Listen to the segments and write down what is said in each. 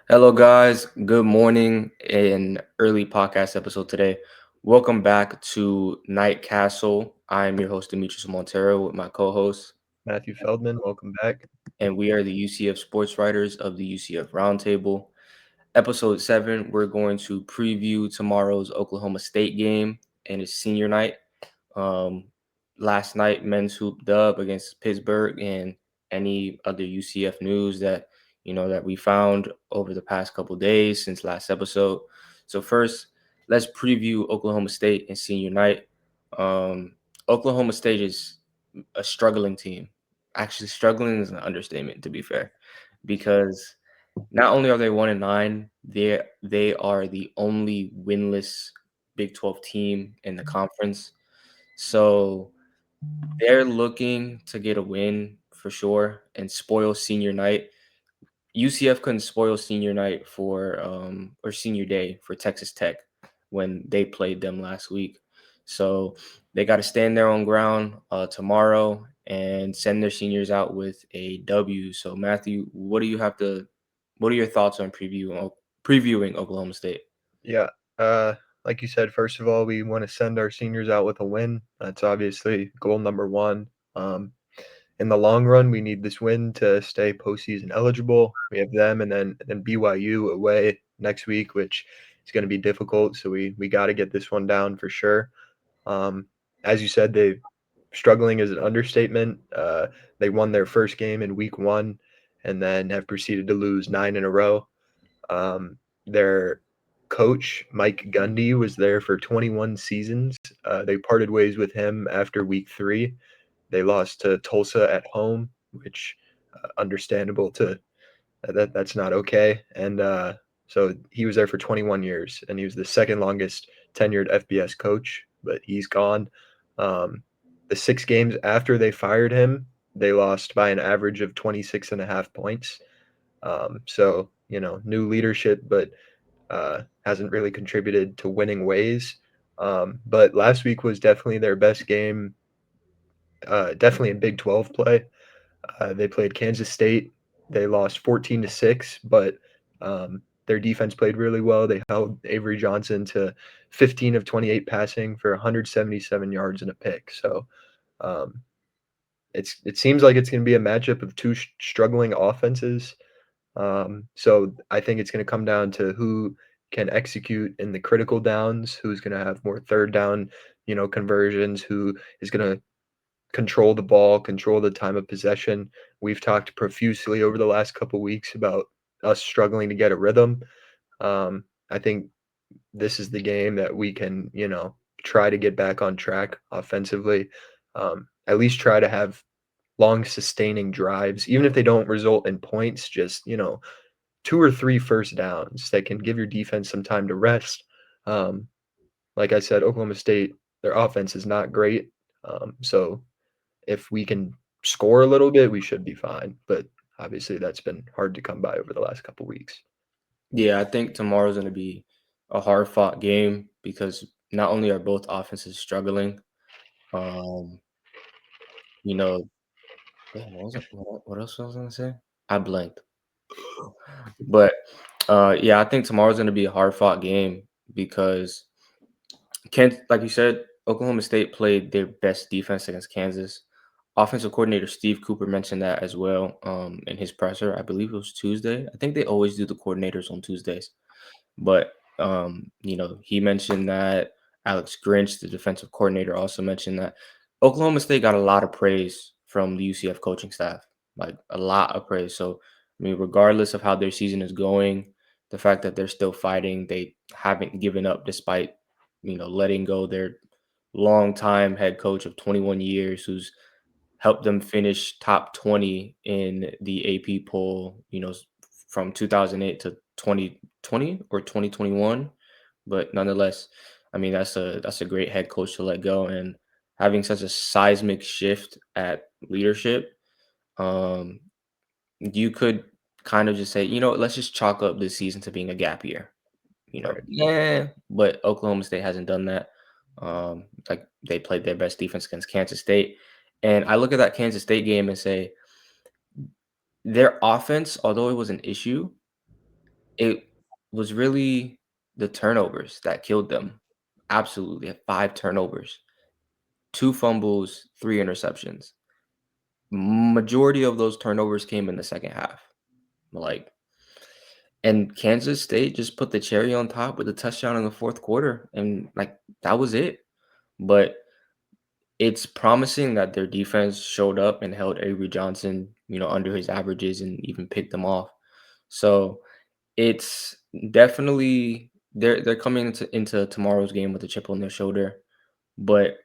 Hello, guys. Good morning and early podcast episode today. Welcome back to KnightCASTle. I'm your host, Demetrius Montero, with my co host, Matthew Feldman, welcome back. and we are the UCF sports writers of the UCF Roundtable. Episode 7, we're going to preview tomorrow's Oklahoma State game and its senior night. Um, Last night, men's hoop dub against Pittsburgh, and any other UCF news that we found over the past couple days since last episode. So first, let's preview Oklahoma State and senior night. Um, Oklahoma State is a struggling team. Actually, struggling is an understatement, to be fair, because not only are they 1-9, they are the only winless Big 12 team in the conference. So they're looking to get a win for sure and spoil senior night. UCF couldn't spoil senior night or senior day for Texas Tech when they played them last week. So they got to stand their own ground tomorrow and send their seniors out with a W. So Matthew, what are your thoughts on previewing Oklahoma State? Yeah, like you said, first of all, we want to send our seniors out with a win. That's obviously goal number one. Um, in the long run, we need this win to stay postseason eligible. We have them and then BYU away next week, which is going to be difficult. So we got to get this one down for sure. Um, as you said, they struggling is an understatement. They won their first game in week one, and then have proceeded to lose 9 in a row. Their coach, Mike Gundy, was there for 21 seasons. They parted ways with him after week three. They lost to Tulsa at home, which understandable to that's not okay. And so he was there for 21 years, and he was the second longest tenured FBS coach, but he's gone. Um, the 6 games after they fired him, they lost by an average of 26 and a half points. So, new leadership, but hasn't really contributed to winning ways. But last week was definitely their best game, definitely in Big 12 play. They played Kansas State. They lost 14-6, but their defense played really well. They held Avery Johnson to 15 of 28 passing for 177 yards and a pick. So um, it seems like it's going to be a matchup of two struggling offenses. So I think it's going to come down to who can execute in the critical downs, who's going to have more third down, conversions, who is going to control the ball, control the time of possession. We've talked profusely over the last couple weeks about us struggling to get a rhythm. I think this is the game that we can, try to get back on track offensively. At least try to have long sustaining drives, even if they don't result in points, just, 2 or 3 first downs that can give your defense some time to rest. Um, like I said, Oklahoma State, their offense is not great. So if we can score a little bit, we should be fine. But obviously, that's been hard to come by over the last couple weeks. Yeah, I think tomorrow's going to be a hard fought game because not only are both offenses struggling, um, you know, damn, what else was I gonna say? I blanked. But yeah, I think tomorrow's gonna be a hard fought game because like you said, Oklahoma State played their best defense against Kansas. Offensive coordinator Steve Cooper mentioned that as well in his presser. I believe it was Tuesday. I think they always do the coordinators on Tuesdays. But he mentioned that Alex Grinch, the defensive coordinator, also mentioned that Oklahoma State got a lot of praise from the UCF coaching staff, like a lot of praise. So, I mean, regardless of how their season is going, the fact that they're still fighting, they haven't given up despite, letting go their longtime head coach of 21 years who's helped them finish top 20 in the AP poll, from 2008 to 2020 or 2021. But nonetheless, I mean, that's a great head coach to let go, and having such a seismic shift at leadership, um, you could kind of just say, let's just chalk up this season to being a gap year. Right. Yeah, but Oklahoma State hasn't done that. Like they played their best defense against Kansas State. And I look at that Kansas State game and say their offense, although it was an issue, it was really the turnovers that killed them. Absolutely, had 5 turnovers, 2 fumbles, 3 interceptions. Majority of those turnovers came in the second half. Like, and Kansas State just put the cherry on top with a touchdown in the 4th quarter, and, like, that was it. But it's promising that their defense showed up and held Avery Johnson, under his averages and even picked them off. So, it's definitely they're coming into tomorrow's game with a chip on their shoulder, but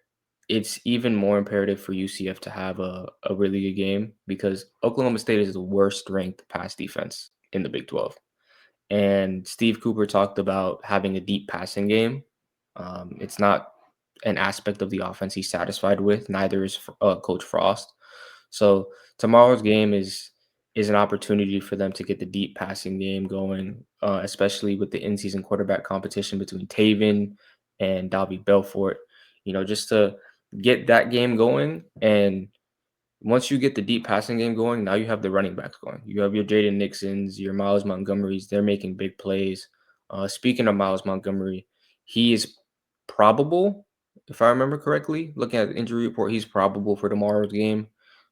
it's even more imperative for UCF to have a really good game because Oklahoma State is the worst ranked pass defense in the Big 12. And Steve Cooper talked about having a deep passing game. It's not an aspect of the offense he's satisfied with. Neither is Coach Frost. So tomorrow's game is an opportunity for them to get the deep passing game going, especially with the in-season quarterback competition between Taven and Dalby Belfort. Just to get that game going, and once you get the deep passing game going, now you have the running backs going. You have your Jaden Nixons, your Miles Montgomerys. They're making big plays. Speaking of Miles Montgomery, he is probable, if I remember correctly, looking at the injury report, he's probable for tomorrow's game.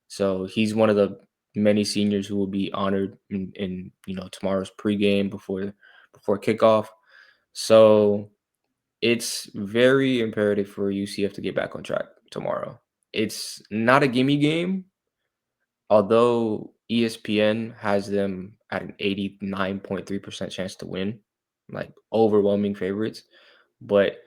So he's one of the many seniors who will be honored in tomorrow's pregame before kickoff. So it's very imperative for UCF to get back on track tomorrow. It's not a gimme game, although ESPN has them at an 89.3% chance to win, like overwhelming favorites. But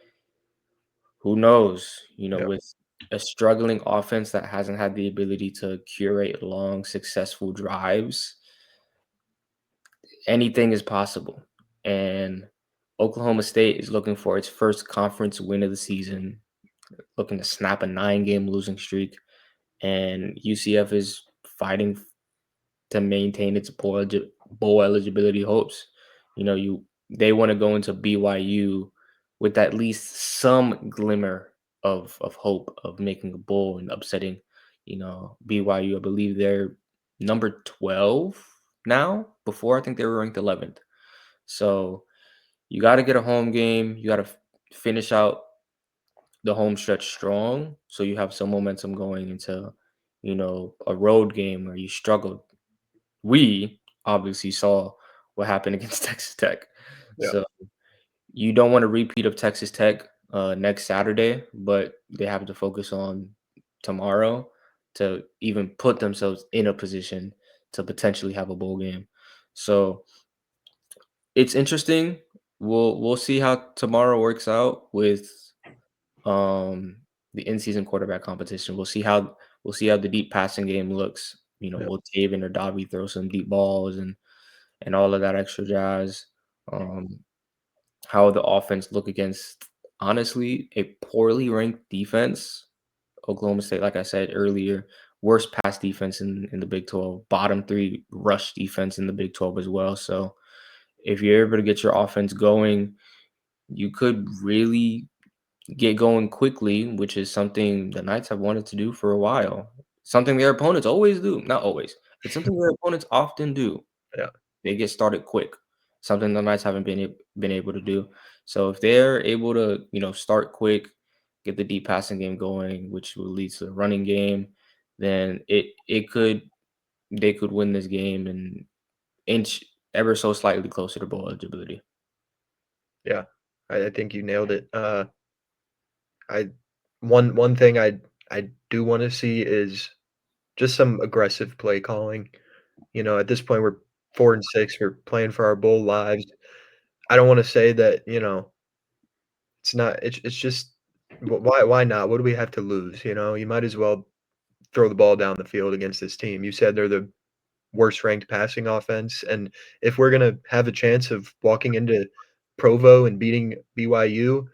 who knows, Yeah, with a struggling offense that hasn't had the ability to curate long, successful drives, anything is possible. And Oklahoma State is looking for its first conference win of the season, looking to snap a 9-game losing streak. And UCF is fighting to maintain its bowl eligibility hopes. They want to go into BYU with at least some glimmer of hope of making a bowl and upsetting, BYU. I believe they're number 12 now. Before I think they were ranked 11th. So you got to get a home game. You got to finish out the home stretch strong, so you have some momentum going into, a road game where you struggled. We obviously saw what happened against Texas Tech. yeah, So you don't want a repeat of Texas Tech next Saturday, but they have to focus on tomorrow to even put themselves in a position to potentially have a bowl game. So it's interesting. We'll see how tomorrow works out with um the in-season quarterback competition. We'll see how the deep passing game looks. yeah, Will Taven or Dobby throw some deep balls and all of that extra jazz. Um, how the offense look against honestly a poorly ranked defense. Oklahoma State, like I said earlier, worst pass defense in the Big 12, bottom 3 rush defense in the Big 12 as well. So if you're able to get your offense going, you could really get going quickly, which is something the Knights have wanted to do for a while. Something their opponents always do. Not always. It's something their opponents often do. yeah, They get started quick. Something the Knights haven't been able to do. So if they're able to, start quick, get the deep passing game going, which will lead to the running game, then it could they could win this game and inch ever so slightly closer to bowl eligibility. yeah. I think you nailed it. I one thing I do wanna see is just some aggressive play calling. At this point, we're 4 and 6, we're playing for our bowl lives. I don't wanna say that, it's not it's just why not? What do we have to lose, You might as well throw the ball down the field against this team. You said they're the worst ranked passing offense, and if we're gonna have a chance of walking into Provo and beating BYU,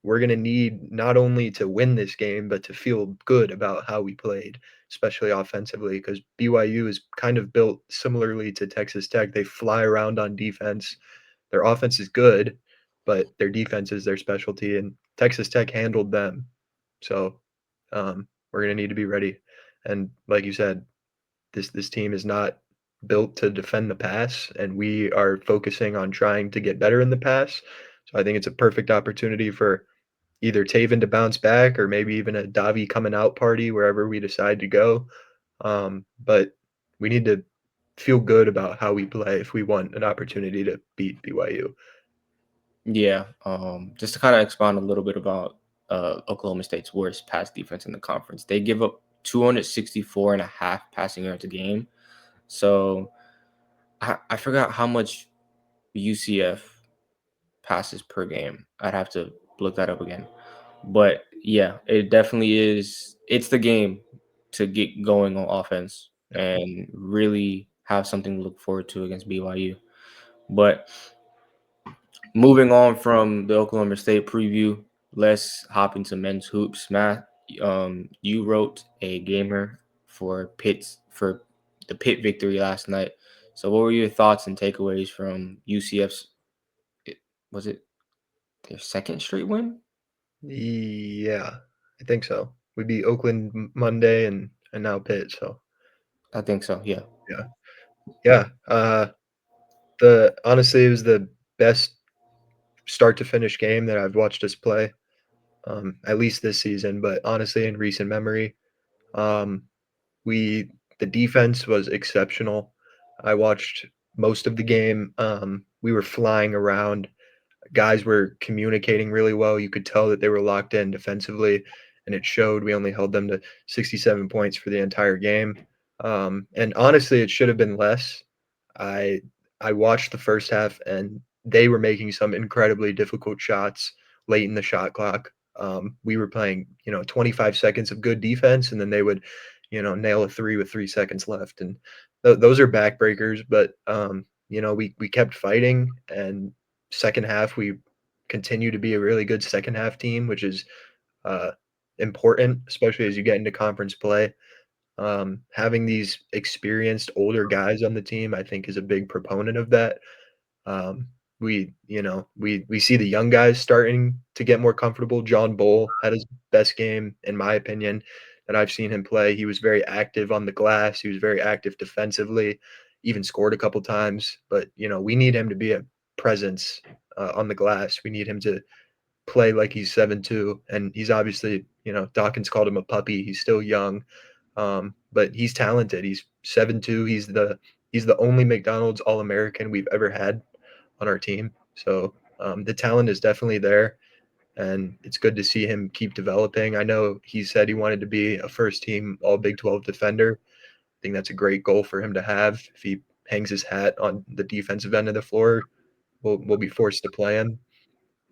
we're gonna need not only to win this game, but to feel good about how we played, especially offensively, because BYU is kind of built similarly to Texas Tech. They fly around on defense. Their offense is good, but their defense is their specialty, and Texas Tech handled them. So, we're gonna need to be ready. And like you said, this team is not built to defend the pass, and we are focusing on trying to get better in the pass. So I think it's a perfect opportunity for either Taven to bounce back or maybe even a Davi coming out party wherever we decide to go. But we need to feel good about how we play if we want an opportunity to beat BYU. Yeah. Just to kind of expound a little bit about Oklahoma State's worst pass defense in the conference. They give up 264 and a half passing yards a game. So I forgot how much UCF passes per game. I'd have to look that up again. But yeah, it definitely is. It's the game to get going on offense and really have something to look forward to against BYU. But moving on from the Oklahoma State preview, let's hop into men's hoops. Matt, you wrote a gamer for the Pitt victory last night. So, what were your thoughts and takeaways from UCF's? Was it their second straight win? Yeah, I think so. We beat Oakland Monday and now Pitt. So I think so. Yeah. yeah, yeah. The honestly, it was the best start to finish game that I've watched us play, at least this season. But honestly, in recent memory, um, we the defense was exceptional. I watched most of the game. We were flying around. Guys were communicating really well. You could tell that they were locked in defensively, and it showed. We only held them to 67 points for the entire game. And honestly, it should have been less. I I watched the first half, and they were making some incredibly difficult shots late in the shot clock. We were playing, 25 seconds of good defense, and then they would, nail a three with 3 seconds left, and those are backbreakers. But we kept fighting, and second half we continue to be a really good second half team, which is uh, important, especially as you get into conference play. Having these experienced older guys on the team, I think, is a big proponent of that. We see the young guys starting to get more comfortable. John Bull had his best game, in my opinion, that I've seen him play. He was very active on the glass. He was very active defensively, even scored a couple times. But we need him to be a presence on the glass. We need him to play like he's 7'2", and he's obviously, Dawkins called him a puppy. He's still young, but he's talented. He's 7'2". He's the only McDonald's All American we've ever had on our team. So the talent is definitely there, and it's good to see him keep developing. I know he said he wanted to be a first team All Big 12 defender. I think that's a great goal for him to have. If he hangs his hat on the defensive end of the floor, we'll be forced to play him.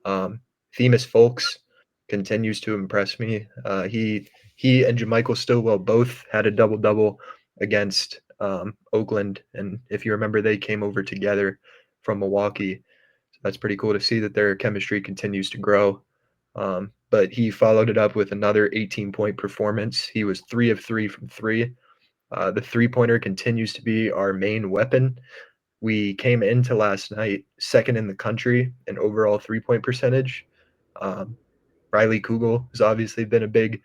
Um, Themis Folks continues to impress me. He and Jamichael Stillwell both had a double double against Oakland, and if you remember, they came over together from Milwaukee. So that's pretty cool to see that their chemistry continues to grow. But he followed it up with another 18-point performance. He was 3 of 3 from three. The three-pointer continues to be our main weapon. We came into last night second in the country in overall three-point percentage. Um, Riley Kugel has obviously been a big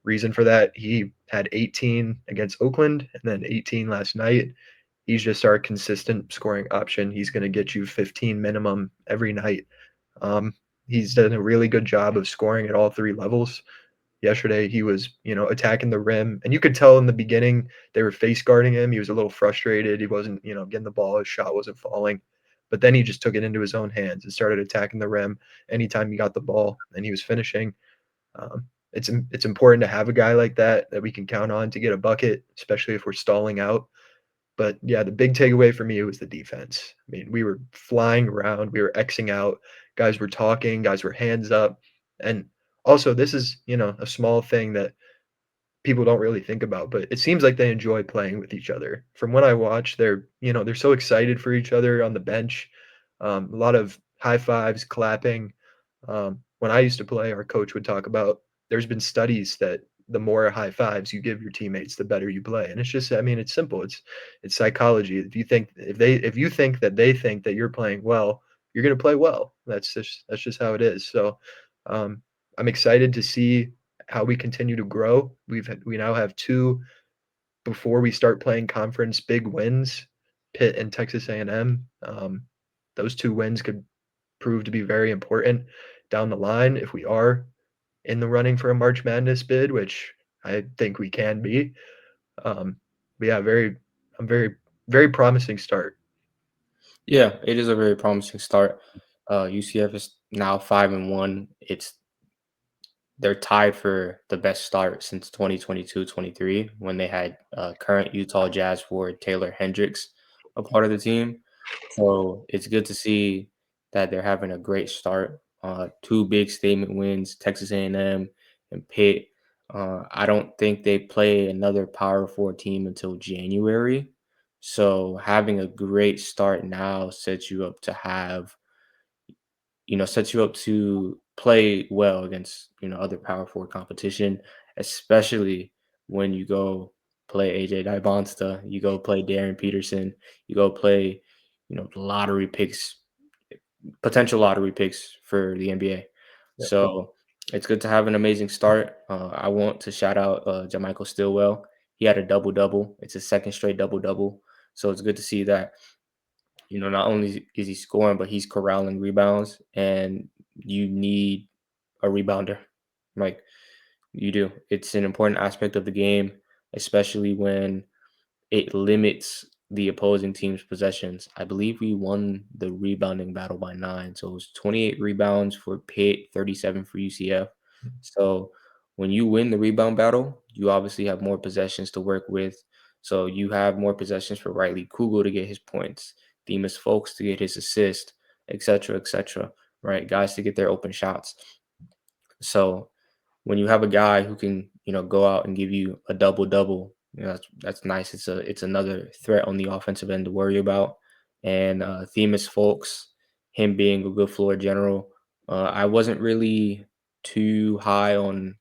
reason for that. He had 18 against Oakland and then 18 last night. He's just our consistent scoring option. He's going to get you 15 minimum every night. Um, he's done a really good job of scoring at all three levels. Yesterday, he was, attacking the rim, and you could tell in the beginning they were face guarding him. He was a little frustrated. He wasn't, getting the ball. His shot wasn't falling. But then he just took it into his own hands and started attacking the rim anytime he got the ball, and he was finishing. It's important to have a guy like that we can count on to get a bucket, especially if we're stalling out. But yeah, the big takeaway for me was the defense. I mean, we were flying around, we were Xing out, guys were talking, guys were hands up. And also, this is, a small thing that people don't really think about, but it seems like they enjoy playing with each other. From what I watch, they're so excited for each other on the bench. A lot of high fives, clapping. When I used to play, our coach would talk about there's been studies that the more high fives you give your teammates, the better you play. And it's just, I mean, it's simple. It's psychology. If you think that they think that you're playing well, you're going to play well. That's just how it is. So, um, I'm excited to see how we continue to grow. We now have two before we start playing conference big wins, Pitt and Texas A&M. Those 2 wins could prove to be very important down the line if we are in the running for a March Madness bid, which I think we can be. Um, but yeah, I'm very promising start. Yeah, it is a very promising start. UCF is now 5-1. They're tied for the best start since 2022-23 when they had current Utah Jazz forward Taylor Hendricks a part of the team. So it's good to see that they're having a great start. Two big statement wins, Texas A&M and Pitt. I don't think they play another Power Four team until January. So having a great start now sets you up to play well against, other Power Four competition, especially when you go play AJ Dybonsta, you go play Darren Peterson, you go play, lottery picks, potential lottery picks for the NBA. Yep. So it's good to have an amazing start. I want to shout out Jamichael Stillwell. He had a double double. It's a second straight double double. So it's good to see that not only is he scoring, but he's corralling rebounds, and you need a rebounder. Like you do. It's an important aspect of the game, especially when it limits the opposing team's possessions. I believe we won the rebounding battle by 9. So it was 28 rebounds for Pitt, 37 for UCF. So when you win the rebound battle, you obviously have more possessions to work with. So you have more possessions for Riley Kugel to get his points, Demas Folks to get his assist, etc., right? Guys to get their open shots. So when you have a guy who can, go out and give you a double double, that's nice. It's another threat on the offensive end to worry about. And Themis Folks, him being a good floor general, I wasn't really too high on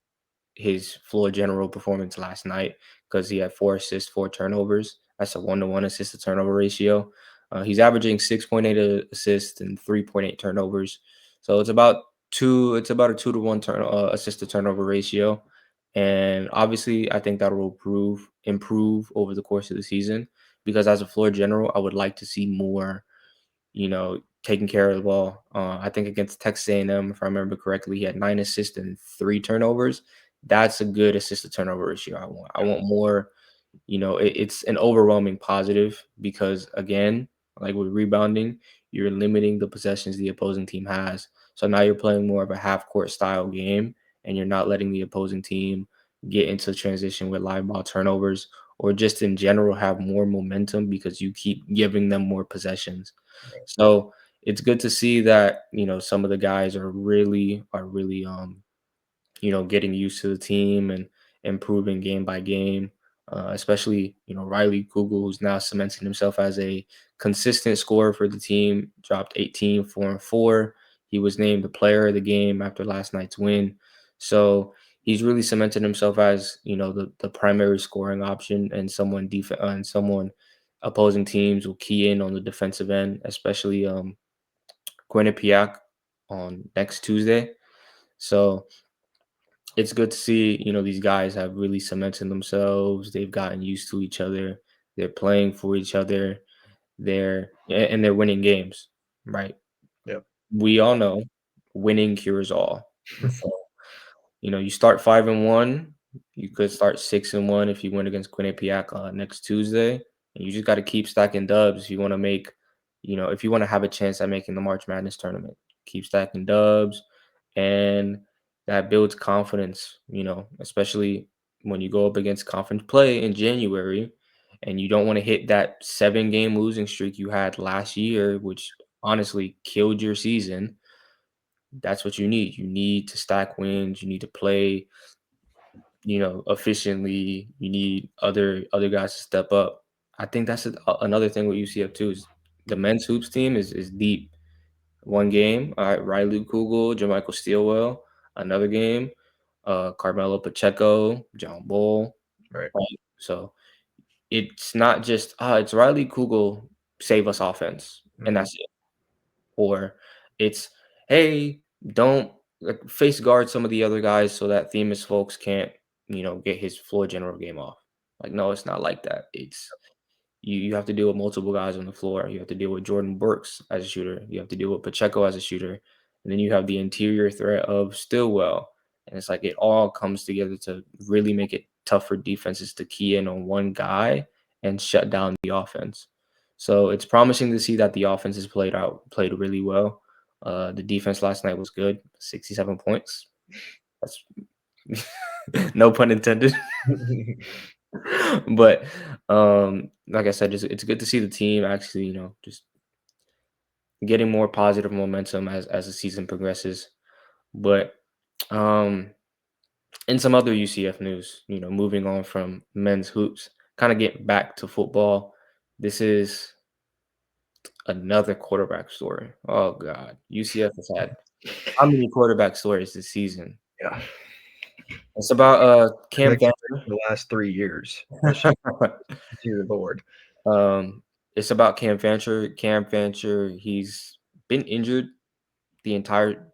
his floor general performance last night because he had 4 assists, 4 turnovers. That's a 1-to-1 assist to turnover ratio. He's averaging 6.8 assists and 3.8 turnovers. So it's about a 2-to-1 assist to turnover ratio. And obviously, I think that will improve over the course of the season because as a floor general, I would like to see more taking care of the ball. I think against Texas A&M, if I remember correctly, he had 9 assists and 3 turnovers. That's a good assist to turnover ratio. I want more. It's an overwhelming positive because again, like with rebounding, you're limiting the possessions the opposing team has. So now you're playing more of a half court style game, and you're not letting the opposing team get into transition with live ball turnovers or just in general have more momentum because you keep giving them more possessions. So it's good to see that some of the guys are really getting used to the team and improving game by game. Especially Riley Kugel, who's now cementing himself as a consistent scorer for the team. Dropped 18, 4 and 4. He was named the player of the game after last night's win. So he's really cemented himself as the primary scoring option and someone opposing teams will key in on the defensive end, especially Quinnipiac on next Tuesday. So it's good to see, these guys have really cemented themselves. They've gotten used to each other. They're playing for each other. They're winning games, right? Yep. We all know winning cures all. So, you start 5-1. You could start 6-1 if you win against Quinnipiac next Tuesday. And you just got to keep stacking dubs if you want to if you want to have a chance at making the March Madness tournament. Keep stacking dubs, and that builds confidence. Especially when you go up against conference play in January, and you don't want to hit that 7-game losing streak you had last year, which honestly killed your season. That's what you need. You need to stack wins. You need to play, efficiently. You need other guys to step up. I think that's another thing with UCF too is the men's hoops team is deep. One game, all right, Riley Kugel, Jamichael Steelwell. Another game, Carmelo Pacheco, John Bull. Right. Right. So it's not just it's Riley Kugel save us offense, and Mhm. that's it. Or it's, hey, don't face guard some of the other guys so that Themis folks can't, get his floor general game off. Like, no, it's not like that. You have to deal with multiple guys on the floor. You have to deal with Jordan Burks as a shooter. You have to deal with Pacheco as a shooter. And then you have the interior threat of Stillwell. And it's like it all comes together to really make it tough for defenses to key in on one guy and shut down the offense. So it's promising to see that the offense has played really well. The defense last night was good, 67 points. That's no pun intended. But like I said, it's good to see the team actually, just getting more positive momentum as the season progresses. But um in some other UCF news, moving on from men's hoops, kind of get back to football. This is another quarterback story. Oh God, UCF has had how many quarterback stories this season? Yeah, It's about pretty Cam much Fancher. the last 3 years. Let's just dear Lord. um, it's about Cam Fancher. Cam Fancher, he's been injured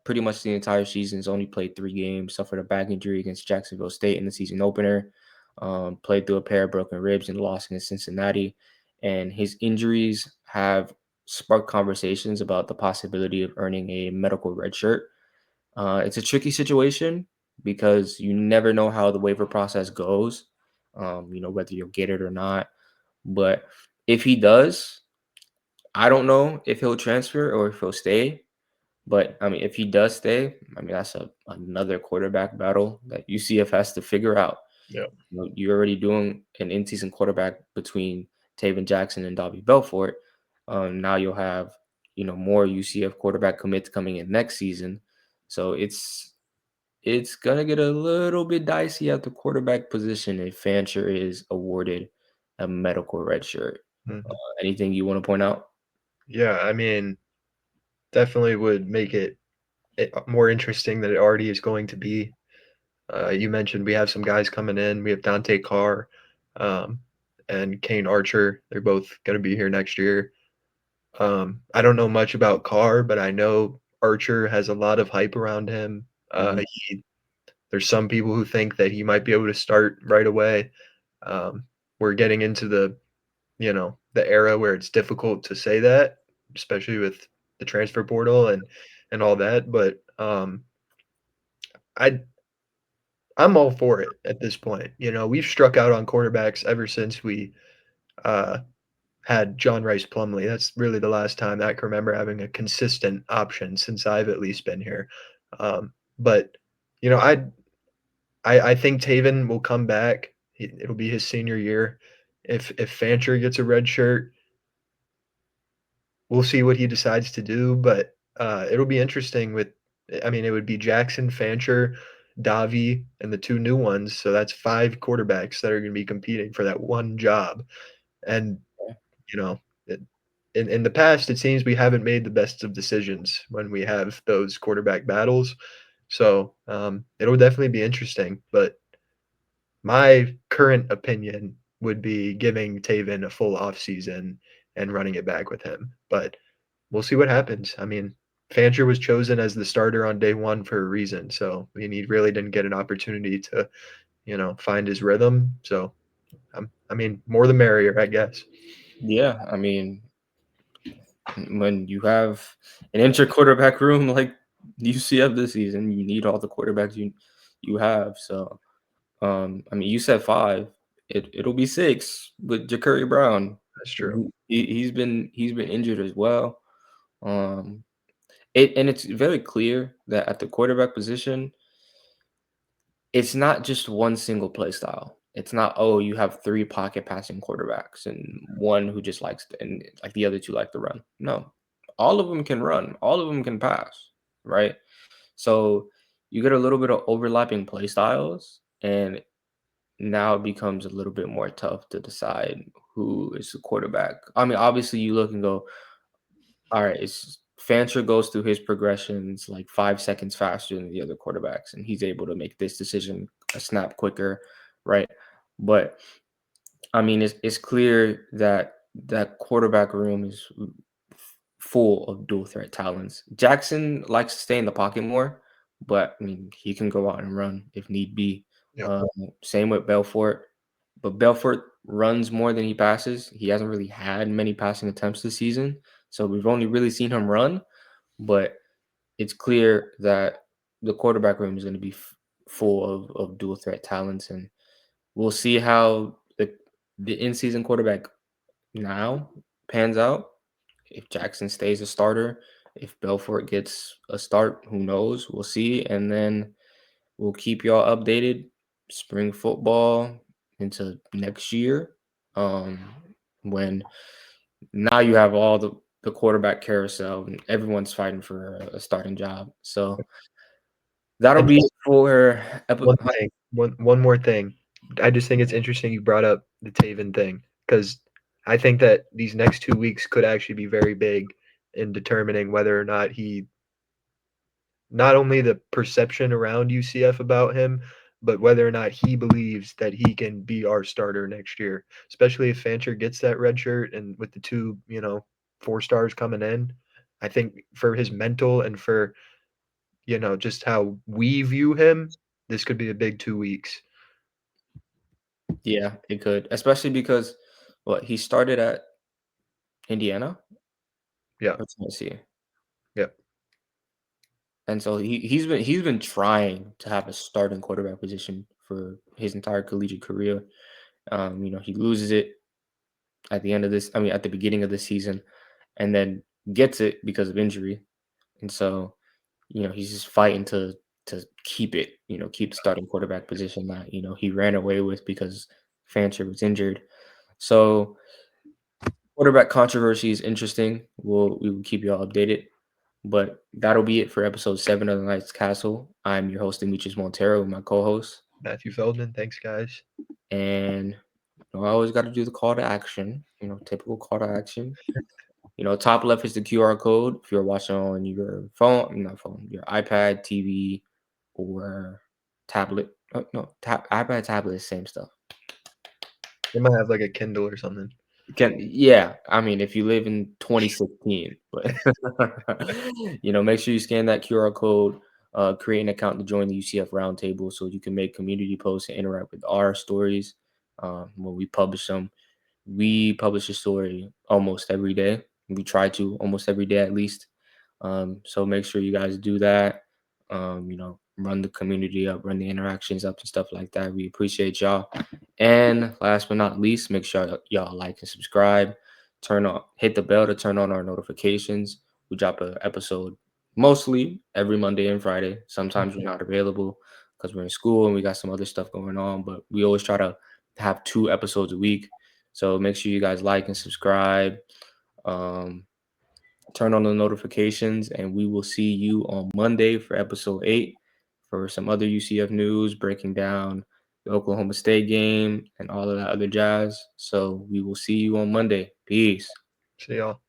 pretty much the entire season. He's only played 3 games. Suffered a back injury against Jacksonville State in the season opener. Played through a pair of broken ribs and lost against Cincinnati. And his injuries have sparked conversations about the possibility of earning a medical red shirt. It's a tricky situation because you never know how the waiver process goes. Whether you'll get it or not. But if he does, I don't know if he'll transfer or if he'll stay. But I mean, if he does stay, I mean that's another quarterback battle that UCF has to figure out. Yeah. You're already doing an in-season quarterback between Taven Jackson and Dobby Belfort. Now you'll have more UCF quarterback commits coming in next season. So it's gonna get a little bit dicey at the quarterback position if Fancher is awarded a medical red shirt. Mhm. Anything you want to point out? Yeah, I mean, definitely would make it more interesting than it already is going to be. You mentioned we have some guys coming in. We have Dante Carr, um, and Kane Archer. They're both gonna be here next year. I don't know much about Carr, but I know Archer has a lot of hype around him. Mhm. There's some people who think that he might be able to start right away. We're getting into the era where it's difficult to say that, especially with the transfer portal and all that. But I I'm all for it at this point. We've struck out on quarterbacks ever since we uh, had John Rice Plumlee. That's really the last time that I can remember having a consistent option since I've at least been here. But you know, I think Taven will come back. It'll be his senior year. If Fancher gets a red shirt, we'll see what he decides to do. But it'll be interesting with. I mean, it would be Jackson, Fancher, Davi, and the two new ones. So that's 5 quarterbacks that are going to be competing for that one job. And you know, it, in the past, it seems we haven't made the best of decisions when we have those quarterback battles. So it'll definitely be interesting. But my current opinion would be giving Taven a full offseason and running it back with him. But we'll see what happens. I mean, Fancher was chosen as the starter on day one for a reason. So I mean, he really didn't get an opportunity to, find his rhythm. So I mean, more the merrier, I guess. Yeah, I mean, when you have an intra quarterback room like UCF this season, you need all the quarterbacks you have. So, I mean, you said 5. It'll be 6 with Jacurri Brown. That's true. He's been injured as well. Um, and it's very clear that at the quarterback position, it's not just one single play style. It's not, oh, you have 3 pocket passing quarterbacks and one who just likes to, and like the other 2 like to run. No. All of them can run. All of them can pass, right? So you get a little bit of overlapping play styles, and now it becomes a little bit more tough to decide who is the quarterback. I mean, obviously you look and go, all right, it's Fancher goes through his progressions like 5 seconds faster than the other quarterbacks, and he's able to make this decision a snap quicker, right? But I mean, it's clear that that quarterback room is full of dual threat talents. Jackson likes to stay in the pocket more, but I mean, he can go out and run if need be. Yep. Uh, Same with Belfort. but Belfort runs more than he passes. He hasn't really had many passing attempts this season, so we've only really seen him run. But it's clear that the quarterback room is going to be full of dual threat talents, and we'll see how the in season quarterback now pans out. If Jackson stays a starter, if Belfort gets a start, who knows? We'll see, and then we'll keep y'all updated. Spring football into next year, um, when now you have all the quarterback carousel and everyone's fighting for a starting job. So that'll And be it for one thing, one more thing. I just think it's interesting you brought up the Taven thing because I think that these next 2 weeks could actually be very big in determining whether or not he, not only the perception around UCF about him, but whether or not he believes that he can be our starter next year, especially if Fancher gets that red shirt and with the two, 4 stars coming in. I think for his mental and for, just how we view him, this could be a big 2 weeks. yeah, it could, especially because what he started at Indiana Yeah. or Tennessee, Yeah. and so he's been trying to have a starting quarterback position for his entire collegiate career. He loses it at the end of this. I mean, at the beginning of the season, and then gets it because of injury, and so he's just fighting to keep it. Keep the starting quarterback position that he ran away with because Fancher was injured. So quarterback controversy is interesting. We will keep you all updated. But that'll be it for episode 7 of the Knights Castle. I'm your host, Demetrius Montero, with my co-host. Matthew Feldman. Thanks, guys. And I always got to do the call to action. Typical call to action. Top left is the QR code. If you're watching on your phone, not phone, your iPad, TV, or tablet. Oh, no, iPad, tablet is same stuff. They might have like a Kindle or something. Yeah, I mean, if you live in 2016, but make sure you scan that QR code, create an account to join the UCF Roundtable so you can make community posts and interact with our stories when we publish them. We publish a story almost every day. We try to almost every day at least. So make sure you guys do that. Run the community up, run the interactions up and stuff like that. We appreciate y'all. And last but not least, make sure y'all like and subscribe. Hit the bell to turn on our notifications. We drop an episode mostly every Monday and Friday. Sometimes we're not available because we're in school and we got some other stuff going on, but we always try to have 2 episodes a week. So make sure you guys like and subscribe. Turn on the notifications, and we will see you on Monday for episode 8 for some other UCF news, breaking down the Oklahoma State game and all of that other jazz. So we will see you on Monday. Peace. See y'all.